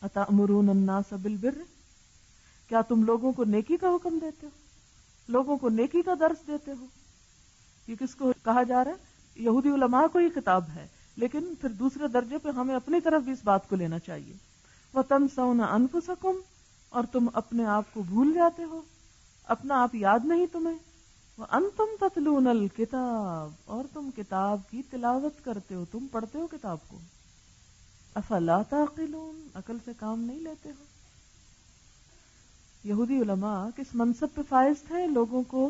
اتأمرون الناس بالبر، کیا تم لوگوں کو نیکی کا حکم دیتے ہو، لوگوں کو نیکی کا درس دیتے ہو؟ یہ کس کو کہا جا رہا ہے؟ یہودی علماء کو ہی خطاب ہے، لیکن پھر دوسرے درجے پہ ہمیں اپنی طرف بھی اس بات کو لینا چاہیے۔ وَتَنْسَوْنَ أَنفُسَكُمْ، اور تم اپنے آپ کو بھول جاتے ہو، اپنا آپ یاد نہیں تمہیں۔ وَأَنْتُمْ تَتْلُونَ الْكِتَابَ، اور تم کتاب کی تلاوت کرتے ہو، تم پڑھتے ہو کتاب کو۔ أَفَلَا تَعْقِلُونَ، عقل سے کام نہیں لیتے ہو۔ یہودی علماء کس منصب پہ فائز تھے؟ لوگوں کو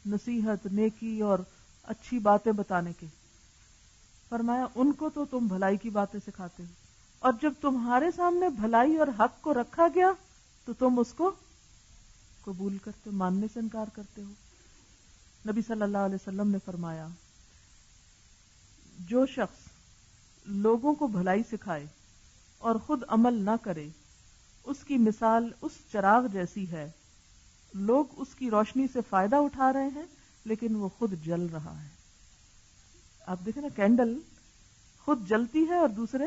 نصیحت، نیکی اور اچھی باتیں بتانے کے۔ فرمایا ان کو تو تم بھلائی کی باتیں سکھاتے ہو، اور جب تمہارے سامنے بھلائی اور حق کو رکھا گیا تو تم اس کو قبول کرتے، ماننے سے انکار کرتے ہو۔ نبی صلی اللہ علیہ وسلم نے فرمایا جو شخص لوگوں کو بھلائی سکھائے اور خود عمل نہ کرے، اس کی مثال اس چراغ جیسی ہے، لوگ اس کی روشنی سے فائدہ اٹھا رہے ہیں لیکن وہ خود جل رہا ہے۔ آپ دیکھیں نا، کینڈل خود جلتی ہے اور دوسرے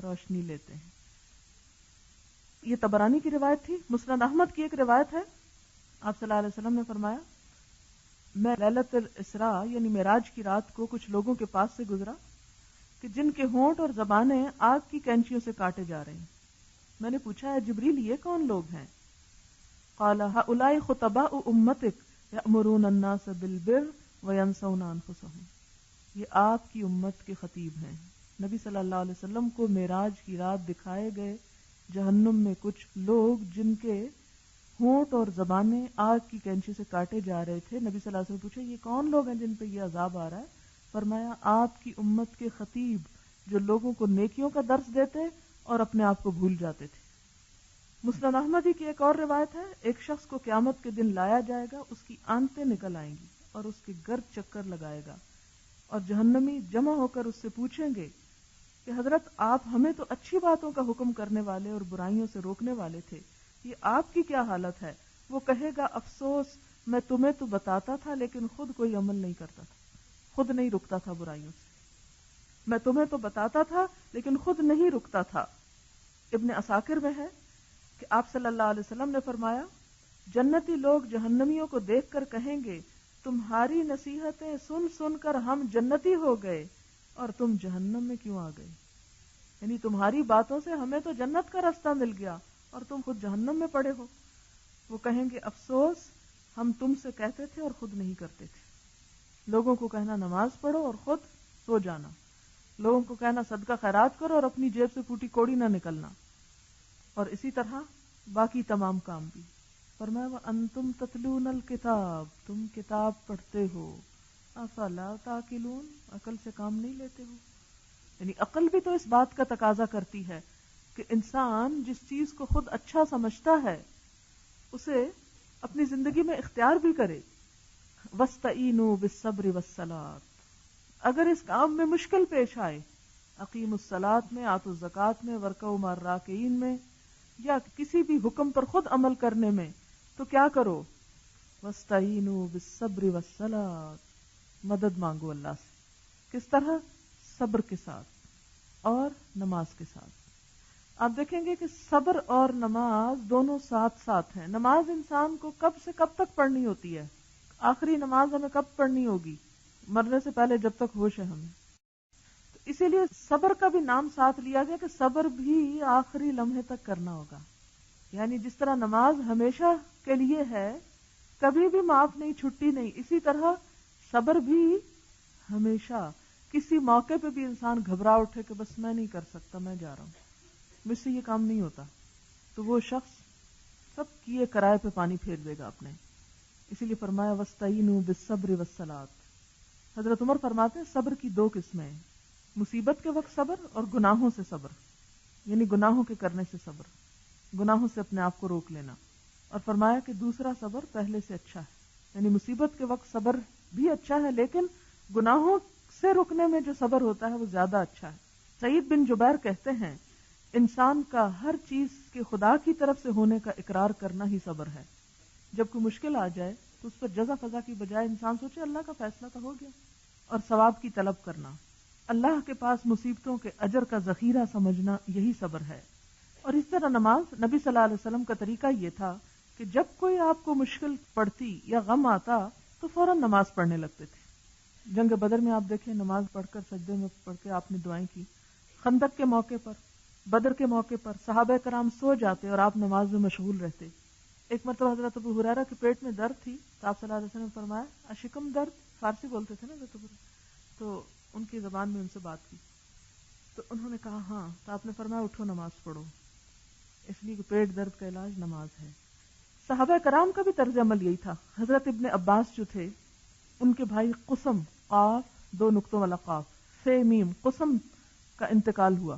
روشنی لیتے ہیں۔ یہ طبرانی کی روایت تھی۔ مسند احمد کی ایک روایت ہے، آپ صلی اللہ علیہ وسلم نے فرمایا میں لیلۃ الاسراء یعنی معراج کی رات کو کچھ لوگوں کے پاس سے گزرا کہ جن کے ہونٹ اور زبانیں آگ کی کینچیوں سے کاٹے جا رہے ہیں۔ میں نے پوچھا ہے جبریل یہ کون لوگ ہیں؟ قال هؤلاء خطباء امتک یأمرون الناس بالبر وینسون انفسهم، یہ آپ کی امت کے خطیب ہیں۔ نبی صلی اللہ علیہ وسلم کو معراج کی رات دکھائے گئے جہنم میں کچھ لوگ جن کے ہونٹ اور زبانیں آگ کی کینچی سے کاٹے جا رہے تھے۔ نبی صلی اللہ علیہ وسلم پوچھے یہ کون لوگ ہیں جن پہ یہ عذاب آ رہا ہے؟ فرمایا آپ کی امت کے خطیب جو لوگوں کو نیکیوں کا درس دیتے اور اپنے آپ کو بھول جاتے تھے۔ مسند احمدی کی ایک اور روایت ہے، ایک شخص کو قیامت کے دن لایا جائے گا، اس کی آنتیں نکل آئیں گی اور اس کے گرد چکر لگائے گا، اور جہنمی جمع ہو کر اس سے پوچھیں گے کہ حضرت آپ ہمیں تو اچھی باتوں کا حکم کرنے والے اور برائیوں سے روکنے والے تھے، یہ آپ کی کیا حالت ہے؟ وہ کہے گا افسوس، میں تمہیں تو بتاتا تھا لیکن خود کوئی عمل نہیں کرتا تھا، خود نہیں رکتا تھا برائیوں سے۔ میں تمہیں تو بتاتا تھا لیکن خود نہیں رکتا تھا۔ ابن عساکر میں ہے کہ آپ صلی اللہ علیہ وسلم نے فرمایا جنتی لوگ جہنمیوں کو دیکھ کر کہیں گے تمہاری نصیحتیں سن سن کر ہم جنتی ہو گئے اور تم جہنم میں کیوں آ گئے؟ یعنی تمہاری باتوں سے ہمیں تو جنت کا راستہ مل گیا اور تم خود جہنم میں پڑے ہو۔ وہ کہیں گے افسوس، ہم تم سے کہتے تھے اور خود نہیں کرتے تھے۔ لوگوں کو کہنا نماز پڑھو اور خود سو جانا، لوگوں کو کہنا صدقہ خیرات کرو اور اپنی جیب سے پھوٹی کوڑی نہ نکلنا، اور اسی طرح باقی تمام کام بھی۔ فرمایا وَأَنْتُمْ تَتْلُونَ الْكِتَابَ، تم کتاب پڑھتے ہو، افلا تعقلون، عقل سے کام نہیں لیتے ہو۔ یعنی عقل بھی تو اس بات کا تقاضا کرتی ہے کہ انسان جس چیز کو خود اچھا سمجھتا ہے اسے اپنی زندگی میں اختیار بھی کرے۔ وَاسْتَعِینُوا بِالصَّبْرِ وَالصَّلَاةِ، اگر اس کام میں مشکل پیش آئے، اقیموا الصلاۃ میں، آتوا الزکوٰۃ میں، وارکعوا مع الراکعین میں، یا کسی بھی حکم پر خود عمل کرنے میں، تو کیا کرو؟ وَاسْتَعِینُوا بِالصَّبْرِ وَالصَّلَاةِ، مدد مانگو اللہ سے۔ کس طرح؟ صبر کے ساتھ اور نماز کے ساتھ۔ آپ دیکھیں گے کہ صبر اور نماز دونوں ساتھ ساتھ ہیں۔ نماز انسان کو کب سے کب تک پڑھنی ہوتی ہے؟ آخری نماز ہمیں کب پڑھنی ہوگی؟ مرنے سے پہلے، جب تک ہوش ہے ہمیں۔ تو اسی لیے صبر کا بھی نام ساتھ لیا گیا کہ صبر بھی آخری لمحے تک کرنا ہوگا۔ یعنی جس طرح نماز ہمیشہ کے لیے ہے، کبھی بھی معاف نہیں، چھٹی نہیں، اسی طرح صبر بھی ہمیشہ، کسی موقع پہ بھی انسان گھبرا اٹھے کہ بس میں نہیں کر سکتا، میں جا رہا ہوں، مجھ سے یہ کام نہیں ہوتا، تو وہ شخص سب کیے کرائے پہ پانی پھیر دے گا اپنے۔ اسی لیے فرمایا وَاسْتَعِینُوا بِالصَّبْرِ وَالصَّلَاةِ۔ حضرت عمر فرماتے ہیں صبر کی دو قسمیں ہیں، مصیبت کے وقت صبر اور گناہوں سے صبر، یعنی گناہوں کے کرنے سے صبر، گناہوں سے اپنے آپ کو روک لینا۔ اور فرمایا کہ دوسرا صبر پہلے سے اچھا ہے، یعنی مصیبت کے وقت صبر بھی اچھا ہے لیکن گناہوں سے رکنے میں جو صبر ہوتا ہے وہ زیادہ اچھا ہے۔ سعید بن جبیر کہتے ہیں انسان کا ہر چیز کے خدا کی طرف سے ہونے کا اقرار کرنا ہی صبر ہے۔ جب کوئی مشکل آ جائے تو اس پر جزا فضا کی بجائے انسان سوچے اللہ کا فیصلہ تو ہو گیا، اور ثواب کی طلب کرنا، اللہ کے پاس مصیبتوں کے اجر کا ذخیرہ سمجھنا، یہی صبر ہے۔ اور اس طرح نماز، نبی صلی اللہ علیہ وسلم کا طریقہ یہ تھا کہ جب کوئی آپ کو مشکل پڑتی یا غم آتا تو فوراً نماز پڑھنے لگتے تھے۔ جنگ بدر میں آپ دیکھیں نماز پڑھ کر سجدے میں پڑھ کے آپ نے دعائیں کی۔ خندق کے موقع پر، بدر کے موقع پر صحابہ کرام سو جاتے اور آپ نماز میں مشغول رہتے۔ ایک مرتبہ حضرت ابو ہریرہ کے پیٹ میں درد تھی تو آپ صلی اللہ علیہ وسلم نے فرمایا اشکم درد، فارسی بولتے تھے نا حضرت ابو ہریرہ، تو ان کی زبان میں ان سے بات کی تو انہوں نے کہا ہاں، تو آپ نے فرمایا اٹھو نماز پڑھو، اس لیے کہ پیٹ درد کا علاج نماز ہے۔ صحابہ کرام کا بھی طرز عمل یہی تھا۔ حضرت ابن عباس جو تھے ان کے بھائی قسم، قاف دو نقطوں والا قاف، فے میم، قسم کا انتقال ہوا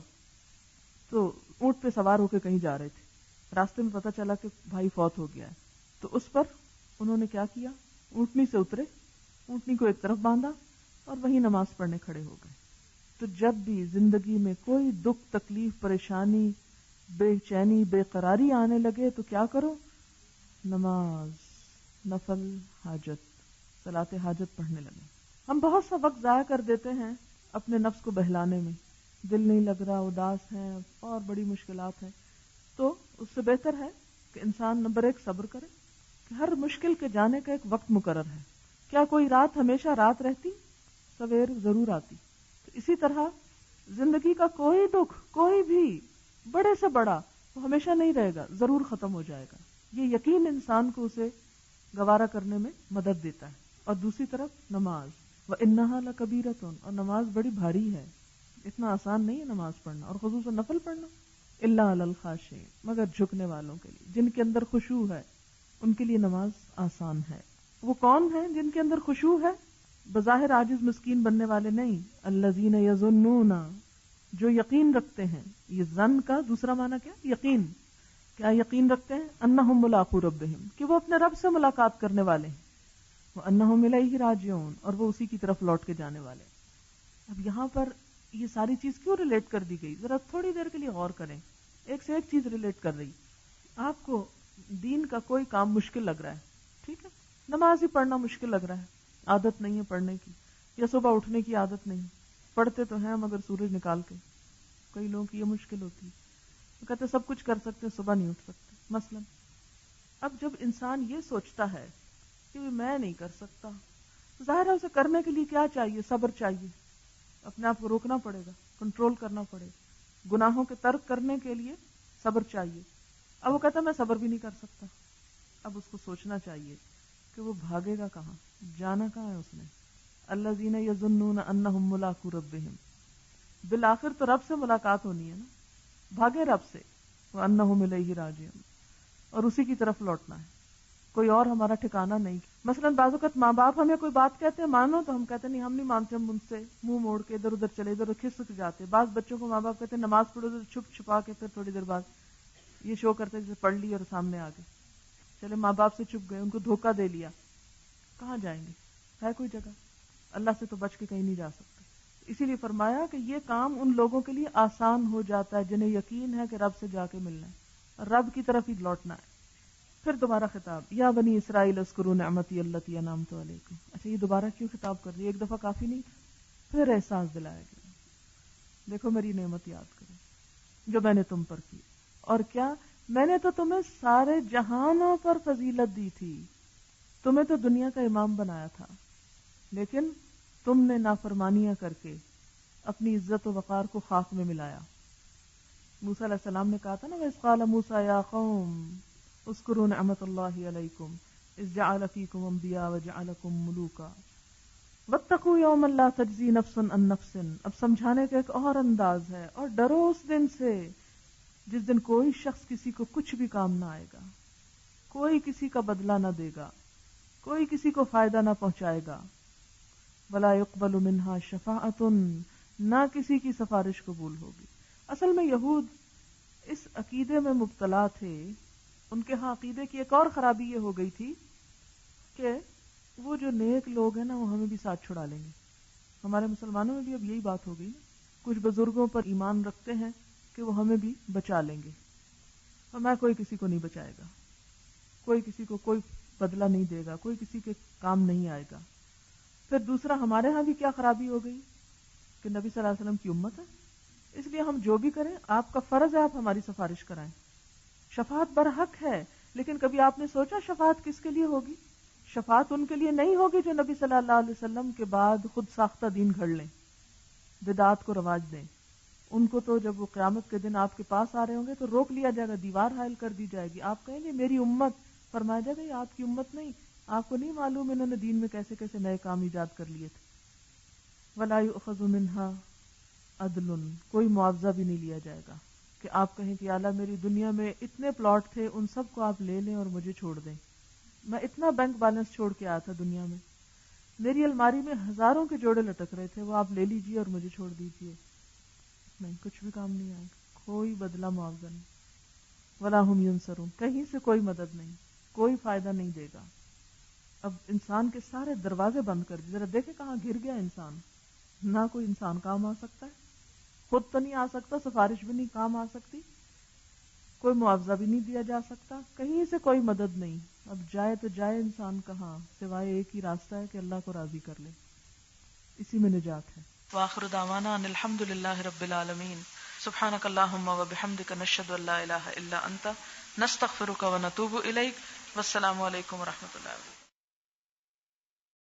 تو اونٹ پہ سوار ہو کے کہیں جا رہے تھے، راستے میں پتہ چلا کہ بھائی فوت ہو گیا ہے، تو اس پر انہوں نے کیا کیا، اونٹنی سے اترے، اونٹنی کو ایک طرف باندھا اور وہیں نماز پڑھنے کھڑے ہو گئے۔ تو جب بھی زندگی میں کوئی دکھ، تکلیف، پریشانی، بے چینی، بے قراری آنے لگے تو کیا کرو، نماز، نفل حاجت، صلاۃ حاجت پڑھنے لگے۔ ہم بہت سا وقت ضائع کر دیتے ہیں اپنے نفس کو بہلانے میں، دل نہیں لگ رہا، اداس ہیں اور بڑی مشکلات ہیں، تو اس سے بہتر ہے کہ انسان نمبر ایک صبر کرے کہ ہر مشکل کے جانے کا ایک وقت مقرر ہے۔ کیا کوئی رات ہمیشہ رات رہتی؟ سویر ضرور آتی۔ تو اسی طرح زندگی کا کوئی دکھ، کوئی بھی بڑے سے بڑا، وہ ہمیشہ نہیں رہے گا، ضرور ختم ہو جائے گا۔ یہ یقین انسان کو اسے گوارا کرنے میں مدد دیتا ہے۔ اور دوسری طرف نماز، وَإِنَّهَا لَكَبِيرَةٌ، اور نماز بڑی بھاری ہے، اتنا آسان نہیں ہے نماز پڑھنا، اور خصوصاً نفل پڑھنا، إِلَّا عَلَى الْخَاشِعِينَ، مگر جھکنے والوں کے لیے، جن کے اندر خشوع ہے ان کے لیے نماز آسان ہے۔ وہ کون ہیں جن کے اندر خشوع ہے؟ بظاہر عاجز مسکین بننے والے نہیں، الذین یظنون، جو یقین رکھتے ہیں۔ یہ ظن کا دوسرا معنی کیا؟ یقین۔ کیا یقین رکھتے ہیں؟ انہم ملاقو ربہم، کہ وہ اپنے رب سے ملاقات کرنے والے ہیں، وانہم الیہ راجعون، اور وہ اسی کی طرف لوٹ کے جانے والے ہیں۔ اب یہاں پر یہ ساری چیز کیوں ریلیٹ کر دی گئی؟ ذرا تھوڑی دیر کے لیے غور کریں، ایک سے ایک چیز ریلیٹ کر رہی۔ آپ کو دین کا کوئی کام مشکل لگ رہا ہے، ٹھیک ہے، نماز ہی پڑھنا مشکل لگ رہا ہے، عادت نہیں ہے پڑھنے کی، یا صبح اٹھنے کی عادت نہیں، پڑھتے تو ہیں مگر سورج نکال کے، کئی لوگوں کی یہ مشکل ہوتی ہے، وہ کہتے سب کچھ کر سکتے ہیں، صبح نہیں اٹھ سکتے مثلا۔ اب جب انسان یہ سوچتا ہے کہ میں نہیں کر سکتا، ظاہر ہے اسے کرنے کے لیے کیا چاہیے؟ صبر چاہیے، اپنے آپ کو روکنا پڑے گا، کنٹرول کرنا پڑے گا، گناہوں کے ترک کرنے کے لیے صبر چاہیے۔ اب وہ کہتا ہے میں صبر بھی نہیں کر سکتا، اب اس کو سوچنا چاہیے کہ وہ بھاگے گا کہاں، جانا کہاں ہے اس نے۔ الذین یظنون انہم ملاقو ربہم، بالآخر تو رب سے ملاقات ہونی ہے نا، بھاگے رب سے، وانہم الیہ راجعون، اور اسی کی طرف لوٹنا ہے، کوئی اور ہمارا ٹھکانہ نہیں۔ مثلا بعض اوقات ماں باپ ہمیں کوئی بات کہتے ہیں مانو، تو ہم کہتے ہیں نہیں ہم نہیں مانتے، ہم ان سے منہ موڑ کے ادھر ادھر چلے، ادھر کھسک جاتے۔ بعض بچوں کو ماں باپ کہتے ہیں نماز پڑھو، ادھر چھپ چھپا کے پھر تھوڑی دیر بعد یہ شو کرتے جیسے پڑھ لی اور سامنے آ گئے، چلے ماں باپ سے چھپ گئے، ان کو دھوکہ دے لیا، کہاں جائیں گے؟ ہے کوئی جگہ؟ اللہ سے تو بچ کے کہیں نہیں جا سکتے۔ اسی لیے فرمایا کہ یہ کام ان لوگوں کے لیے آسان ہو جاتا ہے جنہیں یقین ہے کہ رب سے جا کے ملنا ہے اور رب کی طرف ہی لوٹنا ہے۔ پھر دوبارہ خطاب، یا بنی اسرائیل اذکروا نعمتی التی انعمت علیکم۔ اچھا یہ دوبارہ کیوں خطاب کر دیا؟ ایک دفعہ کافی نہیں تھا؟ پھر احساس دلایا گیا، دیکھو میری نعمت یاد کرو جو میں نے تم پر کی، اور کیا میں نے تو تمہیں سارے جہانوں پر فضیلت دی تھی، تمہیں تو دنیا کا امام بنایا تھا، لیکن تم نے نافرمانیاں کر کے اپنی عزت و وقار کو خاک میں ملایا۔ موسیٰ علیہ السلام نے کہا تھا نا وَإِذْ قَالَ مُوسَىٰ يَا قَوْمِ اذْكُرُوا نِعْمَتَ اللَّهِ عَلَيْكُمْ إِذْ جَعَلَ فِيكُمْ أَنْبِيَاءَ وَجَعَلَكُمْ مُلُوكًا وَاتَّقُوا يَوْمًا لَا تَجْزِي نَفْسٌ عَن نَفْسٍ۔ اب سمجھانے کا ایک اور انداز ہے، اور ڈرو اس دن سے جس دن کوئی شخص کسی کو کچھ بھی کام نہ آئے گا، کوئی کسی کا بدلہ نہ دے گا، کوئی کسی کو فائدہ نہ پہنچائے گا، وَلَا يُقْبَلُ مِنْهَا شَفَاعَةٌ، نہ کسی کی سفارش قبول ہوگی۔ اصل میں یہود اس عقیدے میں مبتلا تھے، ان کے ہاں عقیدے کی ایک اور خرابی یہ ہو گئی تھی کہ وہ جو نیک لوگ ہیں نا وہ ہمیں بھی ساتھ چھڑا لیں گے۔ ہمارے مسلمانوں میں بھی اب یہی بات ہو گئی، کچھ بزرگوں پر ایمان رکھتے ہیں کہ وہ ہمیں بھی بچا لیں گے، اور میں کوئی کسی کو نہیں بچائے گا، کوئی کسی کو کوئی بدلہ نہیں دے گا، کوئی کسی کے کام نہیں آئے گا۔ پھر دوسرا ہمارے ہاں بھی کیا خرابی ہو گئی کہ نبی صلی اللہ علیہ وسلم کی امت ہے، اس لیے ہم جو بھی کریں آپ کا فرض ہے آپ ہماری سفارش کرائیں. شفاعت برحق ہے، لیکن کبھی آپ نے سوچا شفاعت کس کے لیے ہوگی؟ شفاعت ان کے لیے نہیں ہوگی جو نبی صلی اللہ علیہ وسلم کے بعد خود ساختہ دین گھڑ لیں، بدعات کو رواج دیں. ان کو تو جب وہ قیامت کے دن آپ کے پاس آ رہے ہوں گے تو روک لیا جائے گا، دیوار حائل کر دی جائے گی. آپ کہیں گے میری امت، فرمایا جائے گا یہ آپ کی امت نہیں، آپ کو نہیں معلوم انہوں نے دین میں کیسے کیسے نئے کام ایجاد کر لیے تھے. وَلَا يُؤْخَذُ مِنْهَا عَدْلٌ، کوئی معاوضہ بھی نہیں لیا جائے گا کہ آپ کہیں کہ اعلیٰ میری دنیا میں اتنے پلاٹ تھے ان سب کو آپ لے لیں اور مجھے چھوڑ دیں، میں اتنا بینک بیلنس چھوڑ کے آیا تھا دنیا میں، میری الماری میں ہزاروں کے جوڑے لٹک رہے تھے، وہ آپ لے لیجئے اور مجھے چھوڑ دیجئے. نہیں، کچھ بھی کام نہیں آئے گا، کوئی بدلہ معاوضہ نہیں. وَلَا هُمْ يُنصَرُونَ، کہیں سے کوئی مدد نہیں، کوئی فائدہ نہیں دے گا. اب انسان کے سارے دروازے بند کر دیے، ذرا دیکھیں کہاں گر گیا انسان. نہ کوئی انسان کام آ سکتا ہے، خود تو نہیں آ سکتا، سفارش بھی نہیں کام آ سکتی، کوئی معاوضہ بھی نہیں دیا جا سکتا، کہیں سے کوئی مدد نہیں. اب جائے تو جائے انسان کہاں، سوائے ایک ہی راستہ ہے کہ اللہ کو راضی کر لے، اسی میں نجات ہے. وآخر دعوانا ان الحمد للہ رب العالمین. سبحانک اللہم و بحمدک نشہد ان لا الہ الا انت نستغفرک و نتوب الیک. والسلام علیکم و رحمۃ اللہ وبرکاتہ.